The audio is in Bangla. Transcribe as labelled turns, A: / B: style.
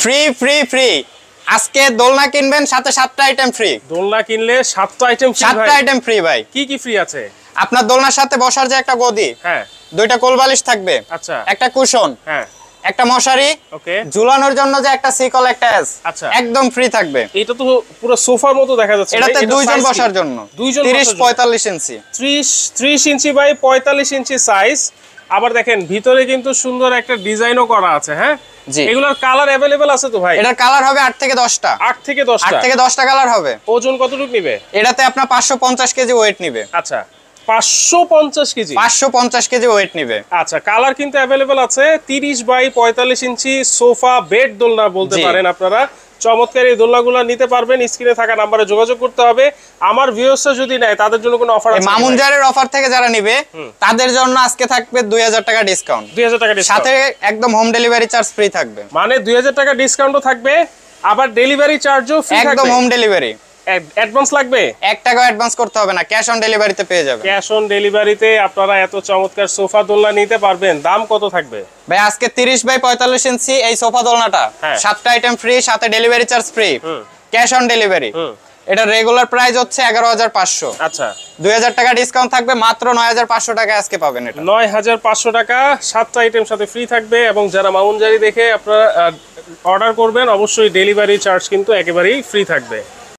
A: Free free free. আজকে দোলনা কিনবেন সাথে 7টা আইটেম ফ্রি।
B: দোলনা কিনলে 7টা আইটেম ফ্রি ভাই?
A: 7টা আইটেম ফ্রি ভাই।
B: কি কি ফ্রি আছে?
A: আপনার দোলনার সাথে বসার যে একটা গদি,
B: হ্যাঁ,
A: 2টা কোলবালিশ থাকবে,
B: আচ্ছা,
A: একটা কুশন,
B: হ্যাঁ,
A: একটা মশারি,
B: ওকে,
A: ঝুলানোর জন্য যে একটা সিকল একটা এস,
B: আচ্ছা,
A: একদম ফ্রি থাকবে।
B: এটা তো পুরো সোফার মতো দেখা যাচ্ছে।
A: এটাতে দুইজন বসার জন্য, 30-45 ইঞ্চি,
B: 30 ইঞ্চি বাই 45 ইঞ্চি সাইজ। আবার দেখেন ভিতরে কিন্তু সুন্দর একটা ডিজাইনও করা আছে। হ্যাঁ, এগুলোর কালার अवेलेबल আছে তো ভাই?
A: এটার কালার হবে 8 থেকে 10টা।
B: 8 থেকে 10টা?
A: 8 থেকে 10টা কালার হবে।
B: ওজন কতটুকু নিবে?
A: এটাতে আপনার 550 কেজি ওয়েট নিবে।
B: আচ্ছা, 550 কেজি?
A: 550 কেজি ওয়েট নিবে।
B: আচ্ছা, কালার কিন্তু अवेलेबल আছে। 30 বাই 45 ইঞ্চি সোফা বেড দোলনা বলতে পারেন আপনারা। চমৎকার এই দোলনাগুলো নিতে পারবেন। স্ক্রিনে থাকা নম্বরে যোগাযোগ করতে হবে। আমার ভিউয়ার্সরা যদি নেয় তাদের জন্য কোনো অফার আছে?
A: মামুনজারের অফার থেকে যারা নিবে তাদের জন্য আজকে থাকবে 2000 টাকা ডিসকাউন্ট।
B: 2000 টাকা ডিসকাউন্ট,
A: সাথে একদম হোম ডেলিভারি চার্জ ফ্রি থাকবে।
B: মানে 2000 টাকা ডিসকাউন্টও থাকবে, আবার ডেলিভারি চার্জও ফ্রি থাকবে।
A: একদম হোম ডেলিভারি।
B: অ্যাডভান্স লাগবে?
A: 1 টাকাও অ্যাডভান্স করতে হবে না, ক্যাশ অন ডেলিভারিতে পেয়ে যাবেন।
B: ক্যাশ অন ডেলিভারিতে আপনারা এত চমৎকার সোফা দোলনা নিতে পারবেন। দাম কত থাকবে
A: ভাই? আজকে 30 বাই 45 ইঞ্চি এই সোফা দোলনাটা 7টা আইটেম ফ্রি, সাথে delivery charge free, cash on delivery. এটা রেগুলার প্রাইস হচ্ছে 11500।
B: আচ্ছা,
A: 2000 টাকা ডিসকাউন্ট থাকবে, মাত্র 9500 টাকা আজকে পাবেন। এটা
B: 9500 টাকা, 7টা আইটেম সাথে ফ্রি থাকবে। এবং যারা মামুনজারি দেখে আপনারা অর্ডার করবেন অবশ্যই ডেলিভারি চার্জ কিন্তু একেবারেই ফ্রি থাকবে।